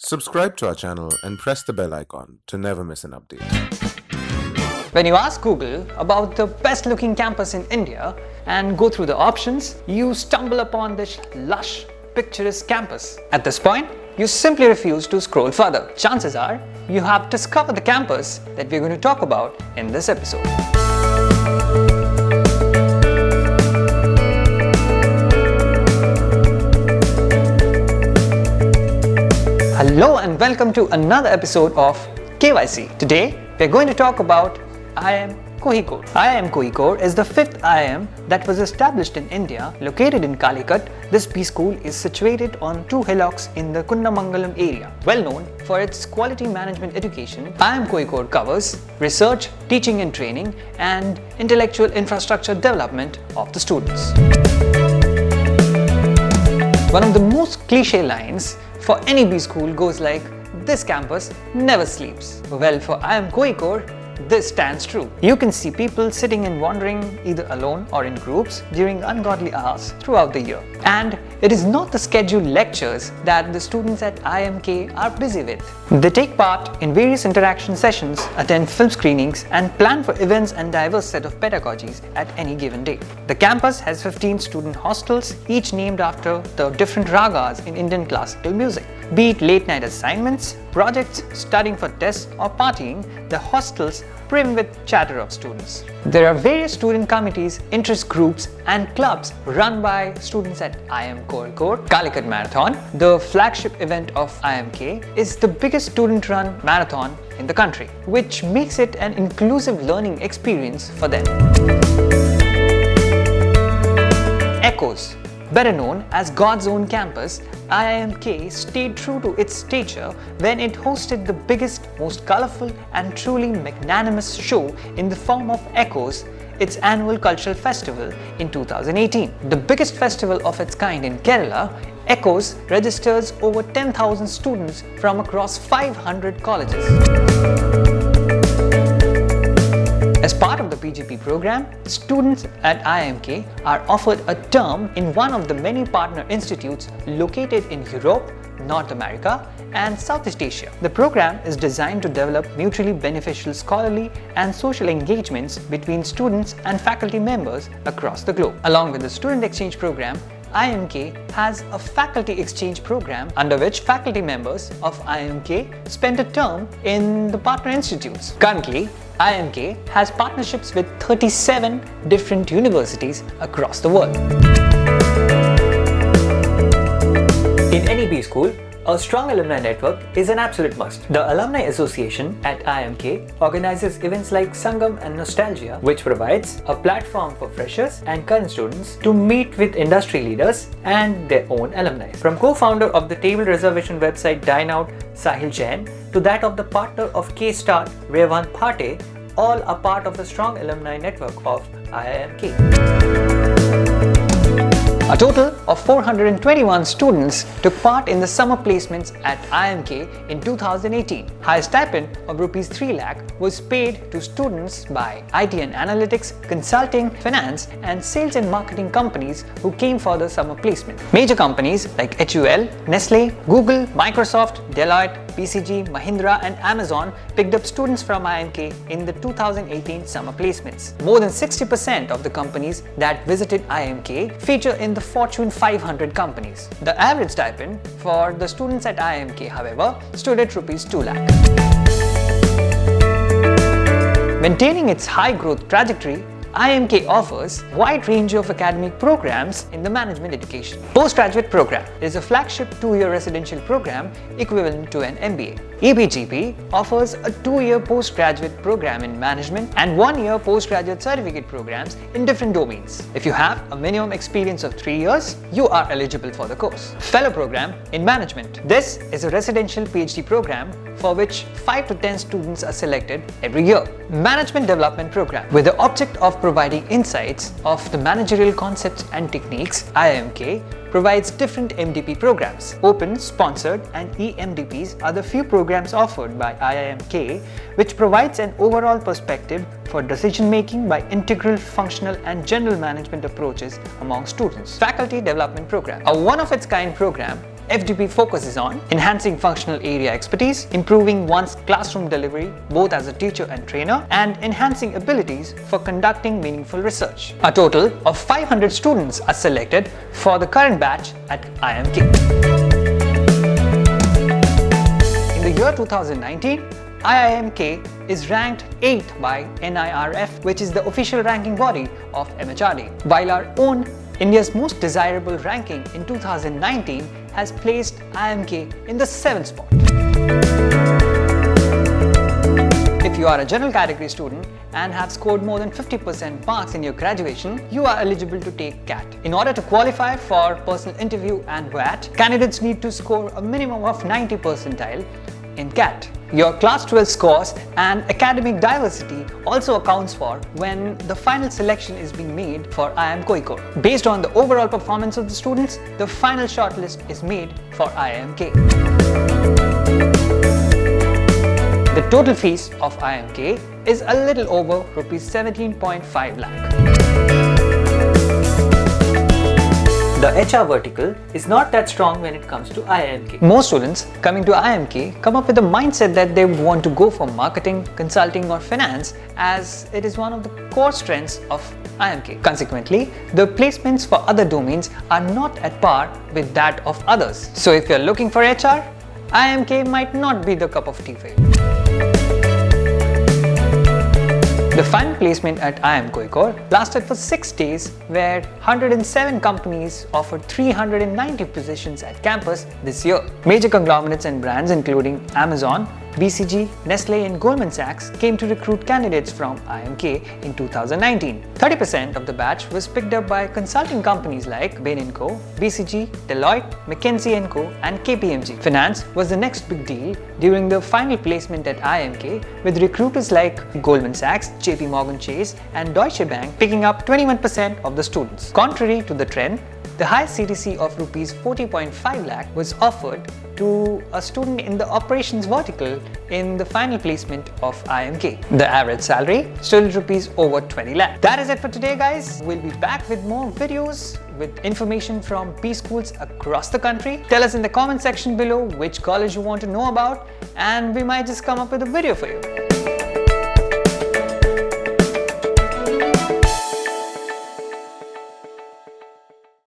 Subscribe to our channel and press the bell icon to never miss an update. When you ask Google about the best looking campus in India and go through the options, you stumble upon this lush, picturesque campus. At this point, you simply refuse to scroll further. Chances are, you have discovered the campus that we're going to talk about in this episode. Hello and welcome to another episode of KYC. Today, we're going to talk about IIM Kozhikode. IIM Kozhikode is the fifth IIM that was established in India, located in Calicut. This B school is situated on two hillocks in the Kundamangalam area. Well known for its quality management education, IIM Kozhikode covers research, teaching and training, and intellectual infrastructure development of the students. One of the most cliche lines for any B school goes like, "This campus never sleeps." Well, for IIM Kozhikode, this stands true. You can see people sitting and wandering either alone or in groups during ungodly hours throughout the year. And it is not the scheduled lectures that the students at IIM K are busy with. They take part in various interaction sessions, attend film screenings, and plan for events and diverse set of pedagogies at any given day. The campus has 15 student hostels, each named after the different ragas in Indian classical music. Be it late night assignments, projects, studying for tests, or partying, the hostels brim with chatter of students. There are various student committees, interest groups, and clubs run by students at IIM Kozhikode. Calicut Marathon, the flagship event of IIM K, is the biggest student-run marathon in the country, which makes it an inclusive learning experience for them. Echoes. Better known as God's own campus, IIM K stayed true to its stature when it hosted the biggest, most colorful, and truly magnanimous show in the form of Echoes, its annual cultural festival in 2018. The biggest festival of its kind in Kerala, Echoes registers over 10,000 students from across 500 colleges. As part of the PGP program, students at IIM K are offered a term in one of the many partner institutes located in Europe, North America, and Southeast Asia. The program is designed to develop mutually beneficial scholarly and social engagements between students and faculty members across the globe. Along with the student exchange program, IIM K has a faculty exchange program under which faculty members of IIM K spend a term in the partner institutes. Currently, IIM K has partnerships with 37 different universities across the world. In any B school, a strong alumni network is an absolute must. The Alumni Association at IIM K organizes events like Sangam and Nostalgia, which provides a platform for freshers and current students to meet with industry leaders and their own alumni. From co-founder of the table reservation website Dine Out, Sahil Jain, to that of the partner of K-Star, Revan Phate, all are part of the strong alumni network of IIM K. A total of 421 students took part in the summer placements at IIM K in 2018. High stipend of Rs 3 lakh was paid to students by IT and analytics, consulting, finance, and sales and marketing companies who came for the summer placement. Major companies like HUL, Nestle, Google, Microsoft, Deloitte, BCG, Mahindra, and Amazon picked up students from IIM K in the 2018 summer placements. More than 60% of the companies that visited IIM K feature in the Fortune 500 companies. The average stipend for the students at IIM K, however, stood at Rs 2 lakh. Maintaining its high growth trajectory, IIM K offers a wide range of academic programs in the management education. Postgraduate program is a flagship 2-year residential program equivalent to an MBA. EBGP offers a 2-year postgraduate program in management and 1-year postgraduate certificate programs in different domains. If you have a minimum experience of 3 years, you are eligible for the course. Fellow program in management. This is a residential PhD program for which 5 to 10 students are selected every year. Management development program. With the object of providing insights of the managerial concepts and techniques, IIM K provides different MDP programs. Open, sponsored, and EMDPs are the few programs offered by IIM K, which provides an overall perspective for decision making by integral, functional, and general management approaches among students. Faculty Development Program. A one-of-its-kind program FDP focuses on enhancing functional area expertise, improving one's classroom delivery both as a teacher and trainer, and enhancing abilities for conducting meaningful research. A total of 500 students are selected for the current batch at IIM K. In the year 2019, IIM K is ranked 8th by NIRF, which is the official ranking body of MHRD, while our own India's most desirable ranking in 2019 has placed IIM K in the 7th spot. If you are a general category student and have scored more than 50% marks in your graduation, you are eligible to take CAT. In order to qualify for personal interview and VAT, candidates need to score a minimum of 90 percentile in CAT. Your class 12 scores and academic diversity also accounts for when the final selection is being made for IIM Kozhikode. Based on the overall performance of the students, the final shortlist is made for IIM K. The total fees of IIM K is a little over Rs 17.5 lakh. The HR vertical is not that strong when it comes to IIM K. Most students coming to IIM K come up with a mindset that they want to go for marketing, consulting or finance, as it is one of the core strengths of IIM K. Consequently, the placements for other domains are not at par with that of others. So if you're looking for HR, IIM K might not be the cup of tea for you. The final placement at IIM Kozhikode lasted for 6 days, where 107 companies offered 390 positions at campus this year. Major conglomerates and brands including Amazon, BCG, Nestle and Goldman Sachs came to recruit candidates from IIM K in 2019. 30% of the batch was picked up by consulting companies like Bain & Co, BCG, Deloitte, McKinsey & Co and KPMG. Finance was the next big deal during the final placement at IIM K, with recruiters like Goldman Sachs, JP Morgan Chase and Deutsche Bank picking up 21% of the students. Contrary to the trend, the highest CTC of Rs 40.5 lakh was offered to a student in the operations vertical in the final placement of IIM K. The average salary stood at Rs over 20 lakh. That is it for today, guys. We'll be back with more videos with information from B schools across the country. Tell us in the comment section below which college you want to know about, and we might just come up with a video for you.